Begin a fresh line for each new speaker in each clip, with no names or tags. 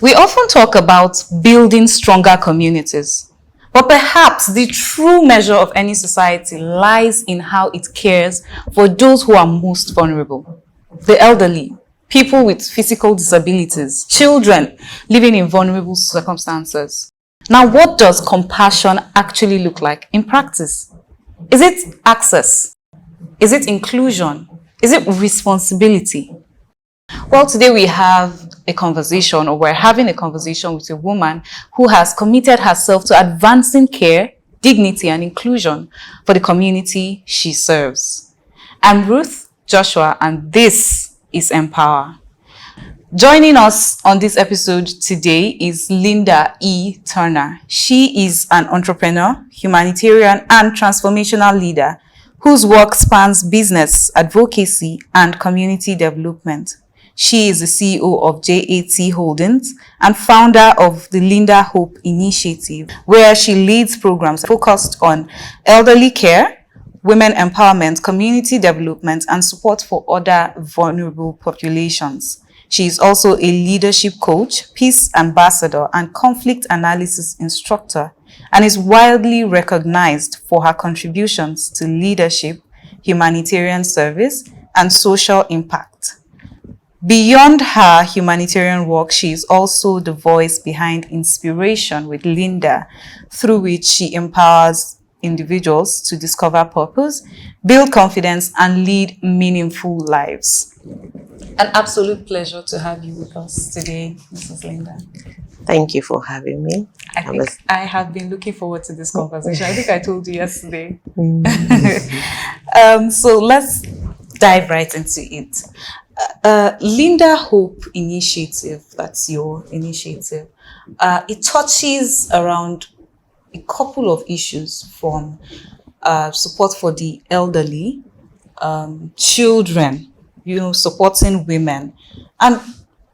We often talk about building stronger communities, but perhaps the true measure of any society lies in how it cares for those who are most vulnerable: the elderly, people with physical disabilities, children living in vulnerable circumstances. Now, what does compassion actually look like in practice? Is it access? Is it inclusion? Is it responsibility? Well, today we have a conversation, or we're having a conversation with a woman who has committed herself to advancing care, dignity, and inclusion for the community she serves. I'm Ruth Joshua, and this is Empower. Joining us on this episode today is Linda E. Turner. She is an entrepreneur, humanitarian, and transformational leader whose work spans business, advocacy, and community development. She is the CEO of JAT Holdings and founder of the Linda Hope Initiative, where she leads programs focused on elderly care, women empowerment, community development, and support for other vulnerable populations. She is also a leadership coach, peace ambassador, and conflict analysis instructor, and is widely recognized for her contributions to leadership, humanitarian service, and social impact. Beyond her humanitarian work, she is also the voice behind Inspiration with Linda, through which she empowers individuals to discover purpose, build confidence, and lead meaningful lives. An absolute pleasure to have you with us today, Mrs. Linda.
Thank you for having me.
I have been looking forward to this conversation. I think I told you yesterday. So let's dive right into it. Linda Hope Initiative, that's your initiative. It touches around a couple of issues, from support for the elderly, children, supporting women, and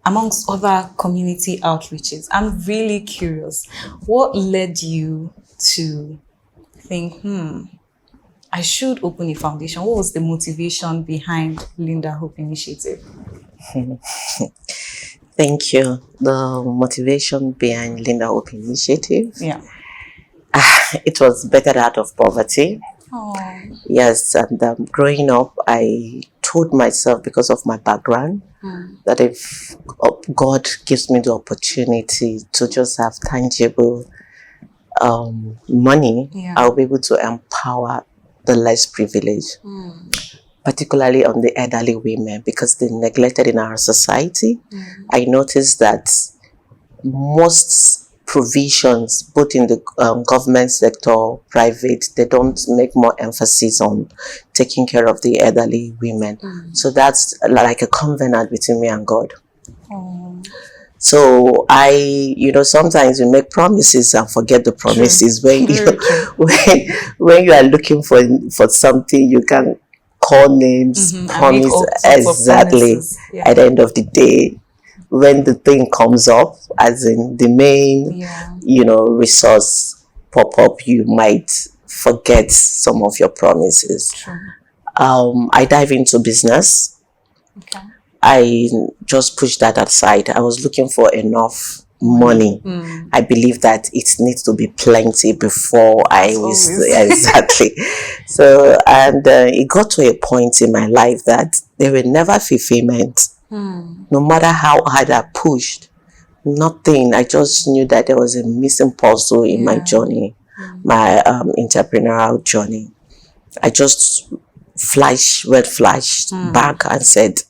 amongst other community outreaches. I'm really curious, what led you to think, I should open a foundation? What was the motivation behind Linda Hope Initiative?
Thank you. The motivation behind Linda Hope Initiative, it was better out of poverty.
Oh.
Yes, and growing up, I told myself, because of my background, that if God gives me the opportunity to just have tangible money, I'll be able to empower the less privileged, particularly on the elderly women, because they're neglected in our society. I noticed that most provisions, both in the government sector, private, they don't make more emphasis on taking care of the elderly women. So that's like a covenant between me and God. So sometimes you make promises and forget the promises. When you are looking for something, you can call names, promise exactly. At the end of the day, when the thing comes up, as in the main, resource pop up, you might forget some of your promises. I dive into business. I just pushed that aside. I was looking for enough money. I believe that it needs to be plenty before I was exactly. So, and it got to a point in my life that there were never fulfillment. No matter how hard I pushed, nothing. I just knew that there was a missing puzzle in my journey, my entrepreneurial journey. I just flashed back and said,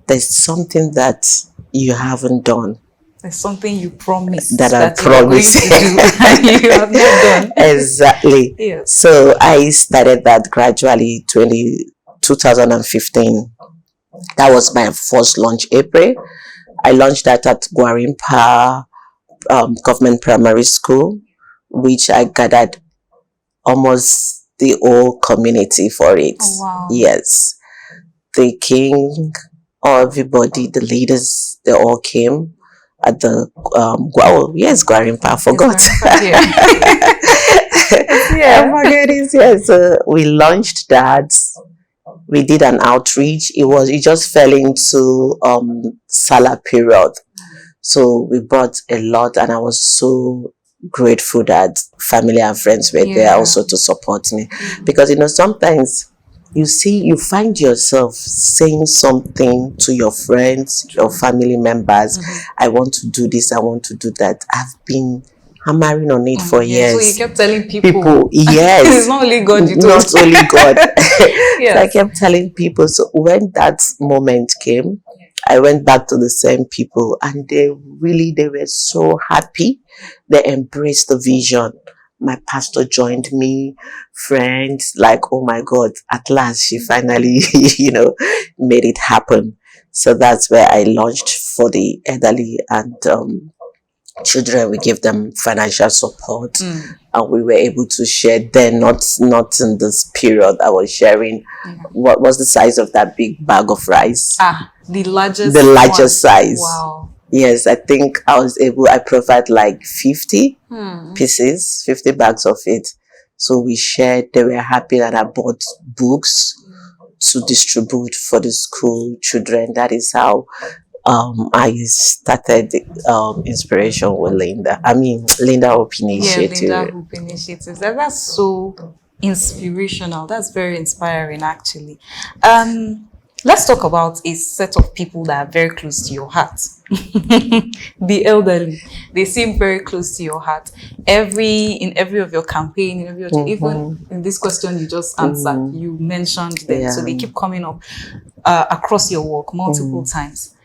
there's something that you haven't done.
There's something you promised
that I promised
to do and you have not done.
Exactly. So I started that gradually 2015. That was my first launch, April. I launched that at Gwarimpa Government Primary School, which I gathered almost the whole community for it.
Oh, wow.
Yes. The king, everybody, the leaders, they all came at the Gwarimpa. I forgot. I forget it. Yes. So we launched that. We did an outreach. It just fell into Salah period. So we bought a lot, and I was so grateful that family and friends were there also to support me. Because sometimes you find yourself saying something to your friends, your family members. I want to do this, I want to do that. I've been hammering on it for years.
So you kept telling people,
yes.
It's not only God you told.
Not only God. So I kept telling people. So when that moment came, I went back to the same people, and they were so happy. They embraced the vision. My pastor joined me, friends, like, oh my God, at last she finally, made it happen. So that's where I launched for the elderly and children. We give them financial support, and we were able to share. Then not in this period I was sharing. What was the size of that big bag of rice?
The largest
size.
Wow.
Yes, I think I provide like 50 pieces, 50 bags of it. So we shared. They were happy that I bought books to distribute for the school children. That is how I started inspiration with Linda. Linda Hope Initiative.
Linda Hope Initiative. That's so inspirational. That's very inspiring, actually. Let's talk about a set of people that are very close to your heart. The elderly. They seem very close to your heart. In every of your campaign, even in this question you just answered, you mentioned them. So they keep coming up across your work multiple times.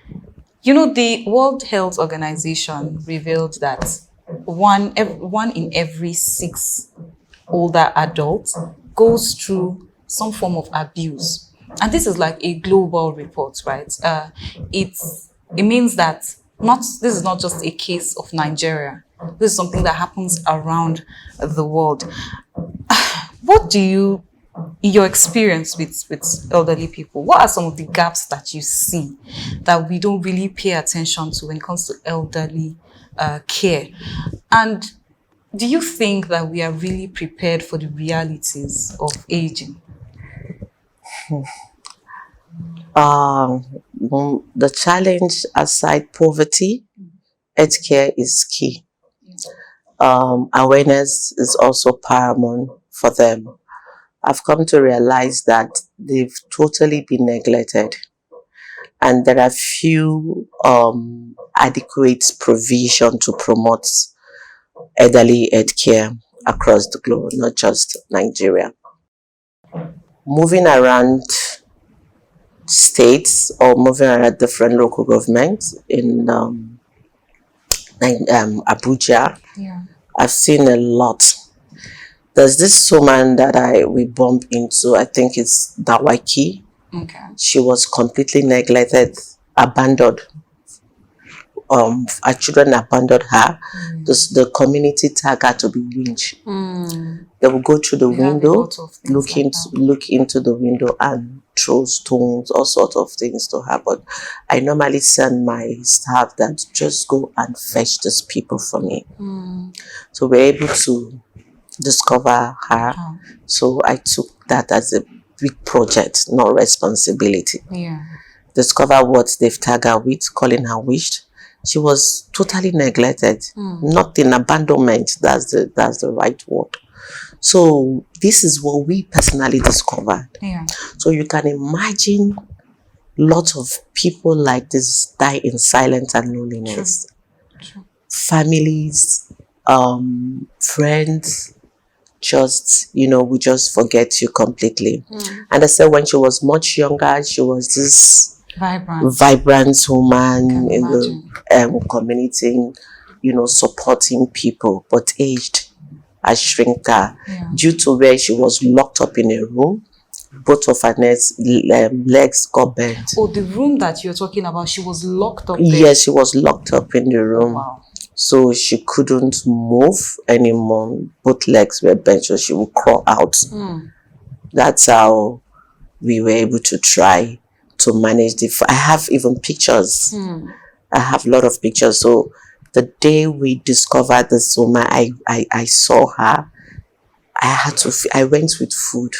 The World Health Organization revealed that one in every 6 older adults goes through some form of abuse. And this is like a global report, right? It means that this is not just a case of Nigeria. This is something that happens around the world. What do you, in your experience with elderly people, what are some of the gaps that you see that we don't really pay attention to when it comes to elderly care? And do you think that we are really prepared for the realities of aging?
The challenge aside poverty, healthcare is key. Awareness is also paramount for them. I've come to realize that they've totally been neglected, and there are few adequate provision to promote elderly healthcare across the globe, not just Nigeria. Moving around states or moving around different local governments in Abuja, I've seen a lot. There's this woman that we bump into. I think it's Dawaki.
Okay.
She was completely neglected, abandoned. Our children abandoned her. The community tag had to be lynched. They will go through the window, look into the window and throw stones, all sorts of things to her. But I normally send my staff that just go and fetch these people for me. So we're able to discover her. So I took that as a big project, not responsibility. Discover what they've tagged her with, calling her witch. She was totally neglected, not in abandonment. That's the right word. So this is what we personally discovered. So you can imagine lots of people like this die in silence and loneliness.
True.
Families, friends, we just forget you completely. And I said when she was much younger, she was this vibrant woman in the community, supporting people, but aged as shrinker due to where she was locked up in a room. Both of her legs got bent.
Oh, the room that you're talking about, she was locked up there?
Yes, she was locked up in the room.
Wow.
So she couldn't move anymore. Both legs were bent, so she would crawl out. That's how we were able to try to manage I have even pictures. I have a lot of pictures. So the day we discovered this woman, I saw her. I went with food.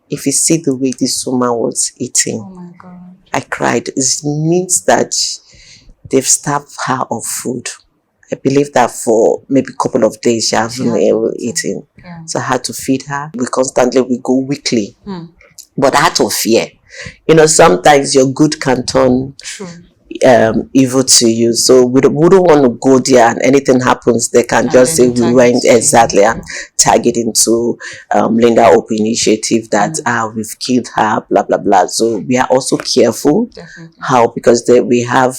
If you see the way this woman was eating,
oh my God,
I cried. It means that they've starved her of food. I believe that for maybe a couple of days she hasn't eaten.
Yeah.
So I had to feed her. We go weekly.
Hmm.
But out of fear, sometimes your good can turn
True.
Evil to you. So we don't want to go there, and anything happens, they can just say we went exactly and tag it into Linda Open Initiative that we've killed her, blah blah blah. So we are also careful.
Definitely.
How, because we have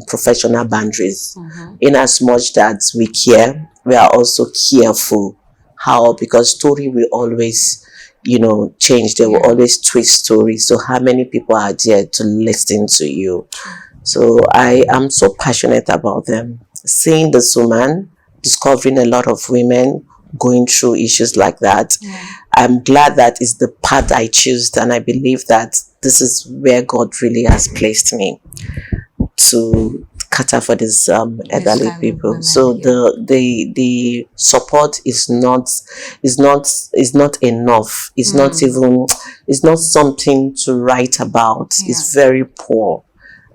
professional boundaries. In as much that we care, we are also careful. How? Because story will always change. They will always twist stories. So how many people are there to listen to you? So I am so passionate about them. Seeing this woman, discovering a lot of women going through issues like that. I'm glad that is the path I choose, and I believe that this is where God really has placed me to cater for these elderly people. Women, so the support is not enough. It's not even, it's not something to write about. It's very poor.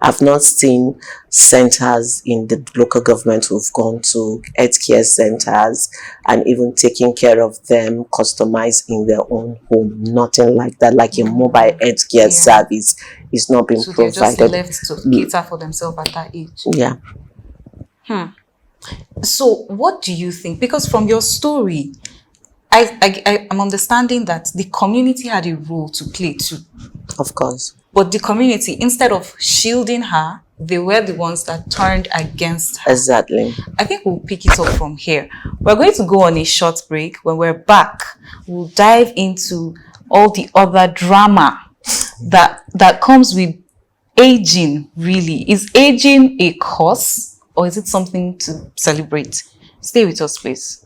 I've not seen centers in the local government who've gone to healthcare centers and even taking care of them, customized in their own home. Nothing like that. Like a mobile healthcare service is not being provided.
They're just left to cater for themselves at that age.
Yeah.
So what do you think? Because from your story, I'm understanding that the community had a role to play too.
Of course.
But the community, instead of shielding her, they were the ones that turned against her.
Exactly.
I think we'll pick it up from here. We're going to go on a short break. When we're back, we'll dive into all the other drama that comes with aging, really. Is aging a curse, or is it something to celebrate? Stay with us, please.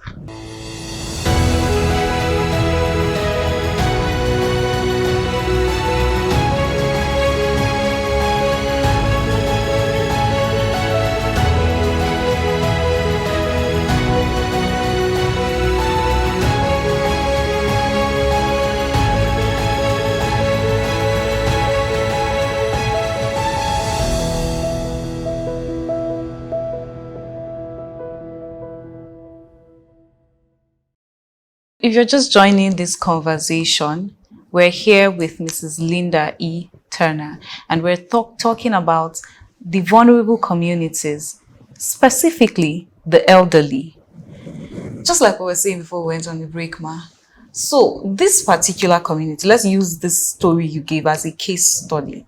If you're just joining this conversation, we're here with Mrs. Linda E. Turner, and we're talking about the vulnerable communities, specifically the elderly. Just like we were saying before we went on the break, Ma. So this particular community, let's use this story you gave as a case study.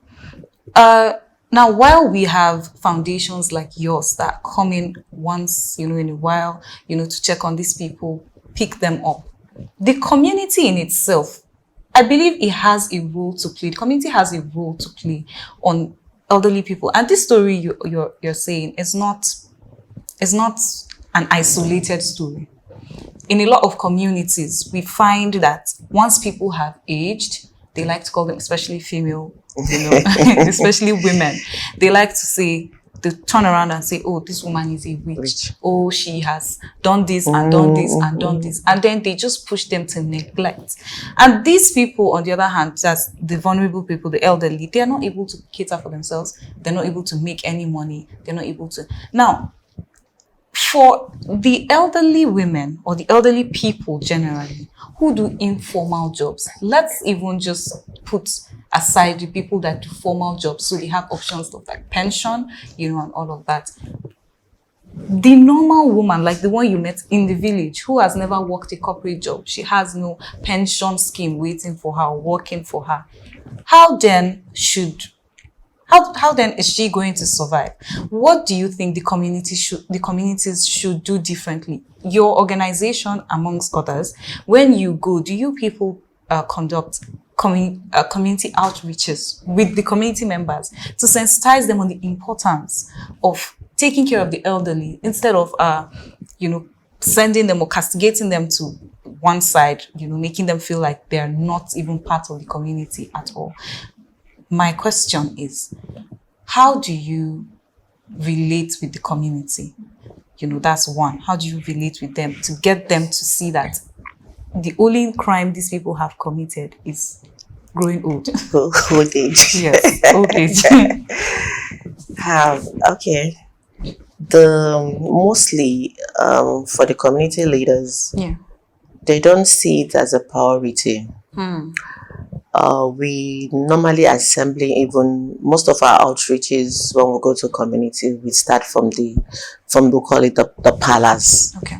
Now, while we have foundations like yours that come in once, in a while, to check on these people, pick them up, the community in itself, I believe it has a role to play. The community has a role to play on elderly people. And this story you're saying is not an isolated story. In a lot of communities, we find that once people have aged, they like to call them, especially female, especially women, they like to say, they turn around and say, oh, this woman is a witch. Oh, she has done this and done this and done this. And then they just push them to neglect. And these people, on the other hand, that's the vulnerable people, the elderly, they are not able to cater for themselves. They're not able to make any money. They're not able to. Now, for the elderly women or the elderly people generally who do informal jobs, let's even just put aside the people that do formal jobs, so they have options of like pension, and all of that. The normal woman, like the one you met in the village, who has never worked a corporate job, she has no pension scheme waiting for her, working for her. How then is she going to survive? What do you think the communities should do differently? Your organization, amongst others, when you go, do you people conduct community outreaches with the community members to sensitize them on the importance of taking care of the elderly instead of sending them or castigating them to one side, making them feel like they're not even part of the community at all? My question is, how do you relate with the community? That's one. How do you relate with them to get them to see that the only crime these people have committed is growing old?
Old age.
Yes, old age.
Okay. Mostly for the community leaders,
Yeah.
they don't see it as a priority. We normally assembly, even most of our outreaches when we go to community, we start from we call it the palace.
Okay.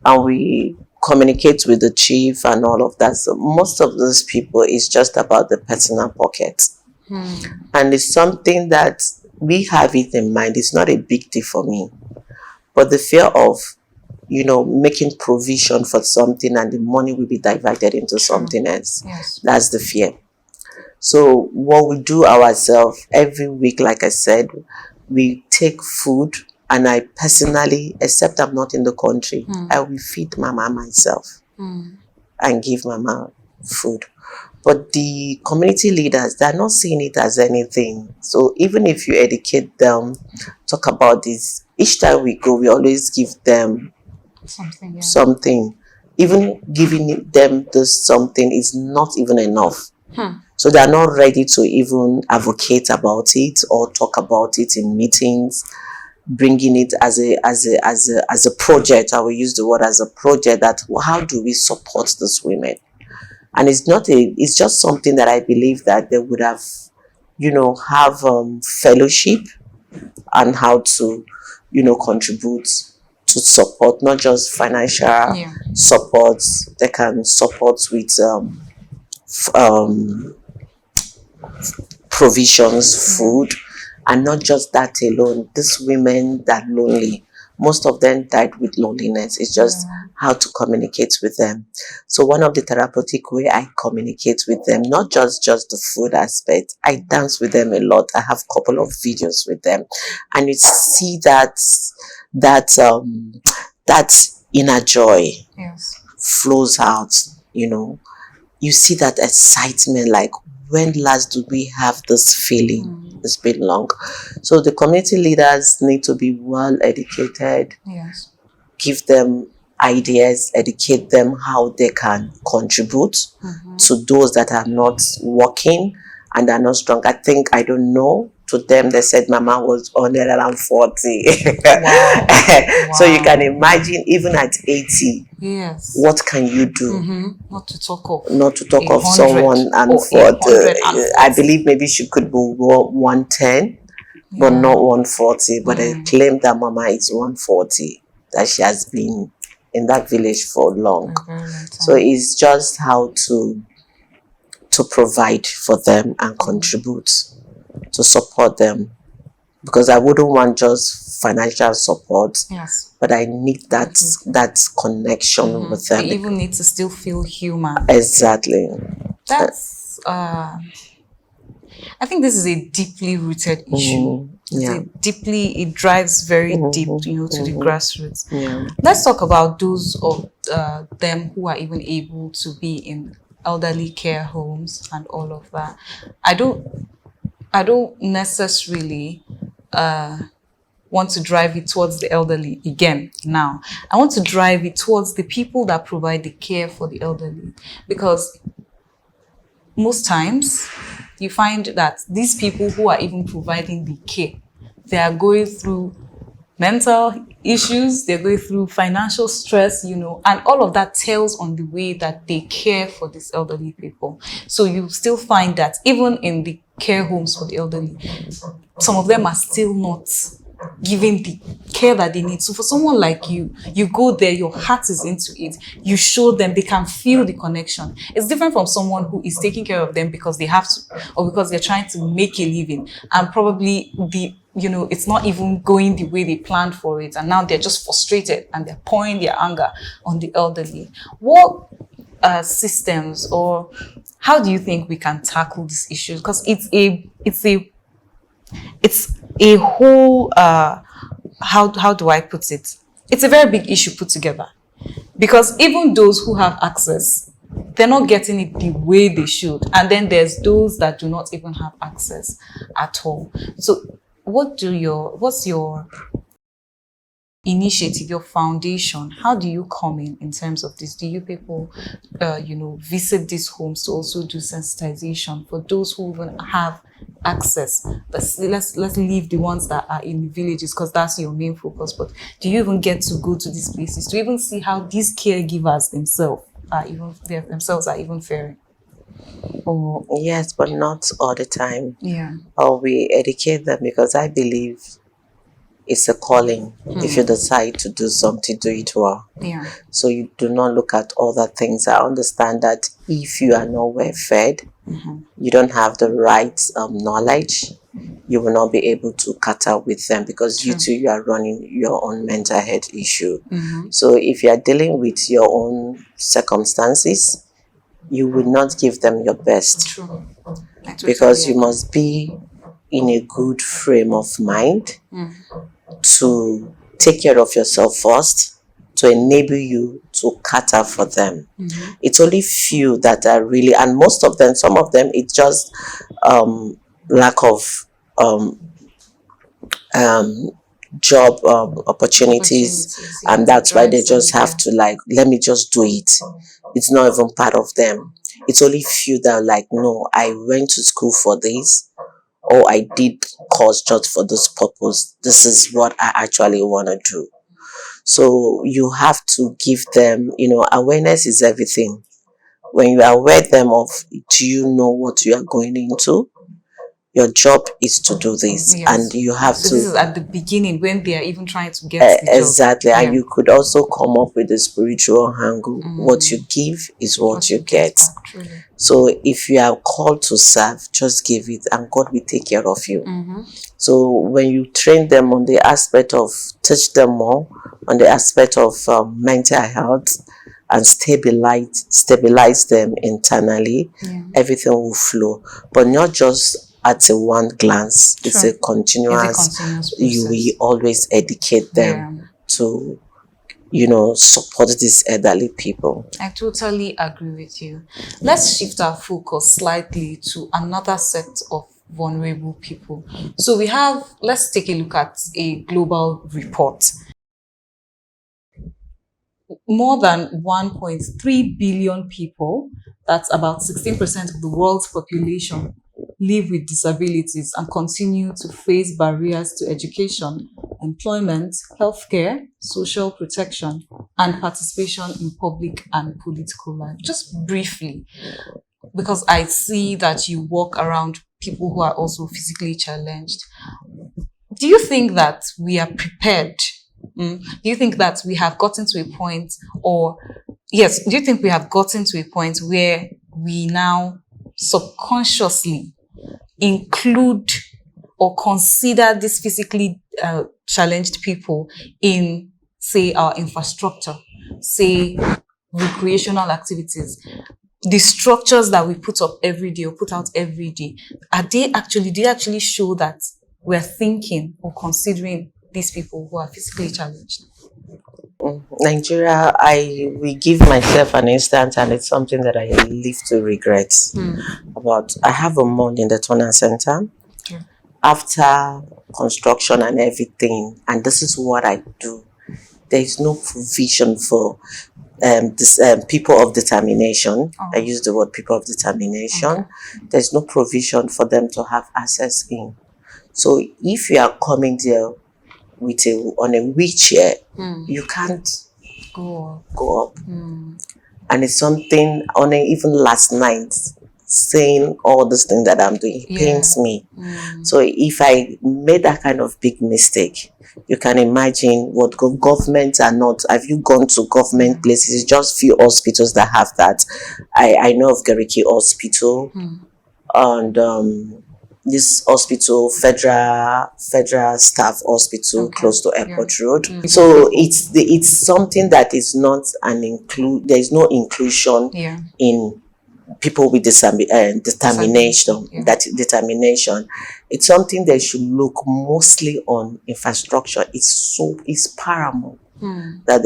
And we communicate with the chief and all of that. So most of those people is just about the personal pocket. And it's something that we have it in mind. It's not a big deal for me. But the fear of, making provision for something and the money will be diverted into something else.
Yes.
That's the fear. So what we do ourselves every week, like I said, we take food, and I personally, except I'm not in the country, I will feed Mama myself and give Mama food. But the community leaders, they're not seeing it as anything. So even if you educate them, talk about this, each time we go, we always give them
Something. Yeah.
something. Even giving them this something is not even enough. So they are not ready to even advocate about it or talk about it in meetings, bringing it as a project. I will use the word as a project, that how do we support these women? And it's just something that I believe that they would have, have fellowship and how to, contribute to support, not just financial support. They can support with provisions, food, and not just that alone. These women that lonely, most of them died with loneliness. It's just how to communicate with them. So one of the therapeutic way I communicate with them, not just the food aspect, I dance with them a lot. I have a couple of videos with them, and you see that inner joy flows out. You see that excitement, like, when last do we have this feeling? It's been long. So the community leaders need to be well educated.
Yes.
Give them ideas, educate them how they can contribute to those that are not working and are not strong. I don't know. To them, they said Mama was 140.
Wow.
So you can imagine, even at 80,
yes,
what can you do?
Not to talk of
Someone and for I believe maybe she could be 110, but not 140. But they claim that Mama is 140, that she has been in that village for long. So it's just how to provide for them and contribute to support them, because I wouldn't want just financial support.
Yes.
But I need that connection with them.
They even need to still feel human.
Exactly.
That's I think this is a deeply rooted issue. It drives very deep, to the grassroots.
Yeah.
Let's talk about those of them who are even able to be in elderly care homes and all of that. I don't necessarily want to drive it towards the elderly again now. I want to drive it towards the people that provide the care for the elderly, because most times you find that these people who are even providing the care, they are going through mental issues, they're going through financial stress, and all of that tells on the way that they care for these elderly people. So you still find that even in the care homes for the elderly, some of them are still not giving the care that they need. So for someone like you go there, your heart is into it, you show them, they can feel the connection. It's different from someone who is taking care of them because they have to, or because they're trying to make a living, and probably it's not even going the way they planned for it, and now they're just frustrated and they're pouring their anger on the elderly. What systems, or how do you think we can tackle these issues? Because it's a whole how do I put it? It's a very big issue put together, because even those who have access, they're not getting it the way they should, and then there's those that do not even have access at all. So what's your initiative, your foundation, how do you come in terms of this? Do you people, visit these homes to also do sensitization for those who even have access? Let's leave the ones that are in the villages because that's your main focus. But do you even get to go to these places to even see how these caregivers themselves are even faring?
Yes, but not all the time.
Yeah.
Or we educate them because I believe it's a calling. If you decide to do something, do it well.
Yeah.
So you do not look at other things. I understand that if you are not well fed, you don't have the right knowledge, you will not be able to cater with them because you too, you are running your own mental health issue. So if you are dealing with your own circumstances, you will not give them your best.
True.
Because you must be in a good frame of mind to take care of yourself first, to enable you to cater for them. It's only few that are really, and most of them, some of them, it's just lack of job opportunities, and that's why they just have to like, let me just do it. It's not even part of them. It's only few that are like, no, I went to school for this, or I did course just for this purpose. This is what I actually want to do. So you have to give them, awareness is everything. When you aware them of, do you know what you are going into? Your job is to do this, and you have to.
This is at the beginning when they are even trying to get the
exactly,
job.
and you could also come up with a spiritual angle. What you give is what you get. So if you are called to serve, just give it, and God will take care of you. So when you train them on the aspect of, teach them more on the aspect of mental health, and stabilize them internally, everything will flow. But not just at a one glance. It's a continuous you will always educate them to support these elderly people.
I totally agree with you. Let's shift our focus slightly to another set of vulnerable people. So let's take a look at a global report. More than 1.3 billion people, that's about 16% of the world's population, live with disabilities and continue to face barriers to education, employment, healthcare, social protection, and participation in public and political life. Just briefly, because I see that you walk around people who are also physically challenged. Do you think that we are prepared? Do you think that we have gotten to a point, do you think we have gotten to a point where we now subconsciously include or consider these physically challenged people in, say, our infrastructure, say, recreational activities, the structures that we put up every day or put out every day? Do they actually show that we're thinking or considering these people who are physically challenged?
Nigeria, I will give myself an instance, and it's something that I live to regret about. I have a mall in the Turner Center. After construction and everything, and this is what I do, there is no provision for people of determination. I use the word people of determination. There's no provision for them to have access in. So if you are coming there with on a wheelchair, you can't go up. And it's something even last night, saying all this thing that I'm doing, it pains me. So if I made that kind of big mistake, you can imagine what governments are not. Have you gone to government places? It's just few hospitals that have that. I know of Gariki Hospital, and this hospital, federal staff hospital, close to Airport Road. So it's something that is not there is no inclusion in people with determination. That determination, it's something they should look mostly on infrastructure. It's paramount that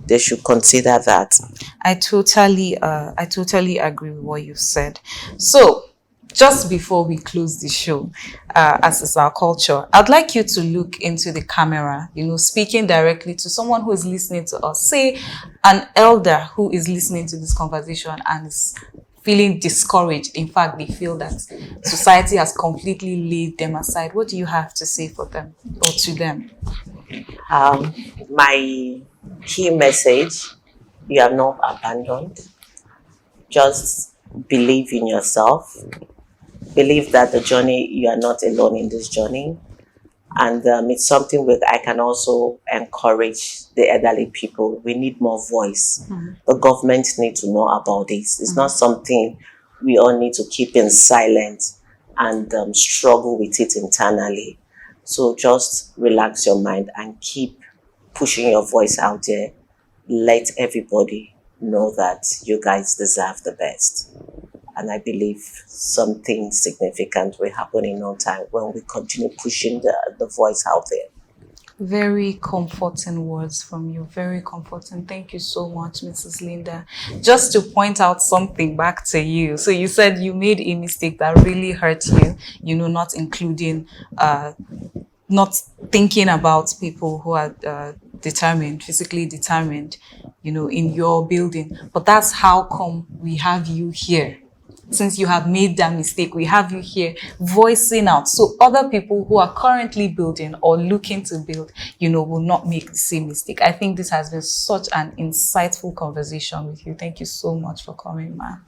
they should consider that.
I totally agree with what you said. So just before we close the show, as is our culture, I'd like you to look into the camera, speaking directly to someone who is listening to us. Say an elder who is listening to this conversation and is feeling discouraged. In fact, they feel that society has completely laid them aside. What do you have to say for them or to them?
My key message: you are not abandoned. Just believe in yourself. Believe that the journey, you are not alone in this journey. And it's something where I can also encourage the elderly people. We need more voice. The government need to know about this. It's not something we all need to keep in silence and struggle with it internally. So just relax your mind and keep pushing your voice out there. Let everybody know that you guys deserve the best. And I believe something significant will happen in no time when we continue pushing the voice out there.
Very comforting words from you. Very comforting. Thank you so much, Mrs. Linda. Just to point out something back to you. So you said you made a mistake that really hurt you, not including, not thinking about people who are determined, physically determined, in your building. But that's how come we have you here. Since you have made that mistake, we have you here voicing out. So other people who are currently building or looking to build, will not make the same mistake. I think this has been such an insightful conversation with you. Thank you so much for coming, ma'am.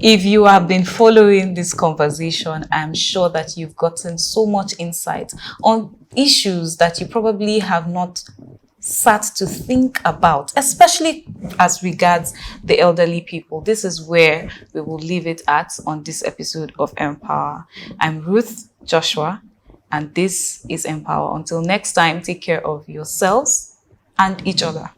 If you have been following this conversation, I'm sure that you've gotten so much insight on issues that you probably have not sat to think about, especially as regards the elderly people. This is where we will leave it at on this episode of EmpowHer. I'm Ruth Joshua, and this is EmpowHer. Until next time, take care of yourselves and each other.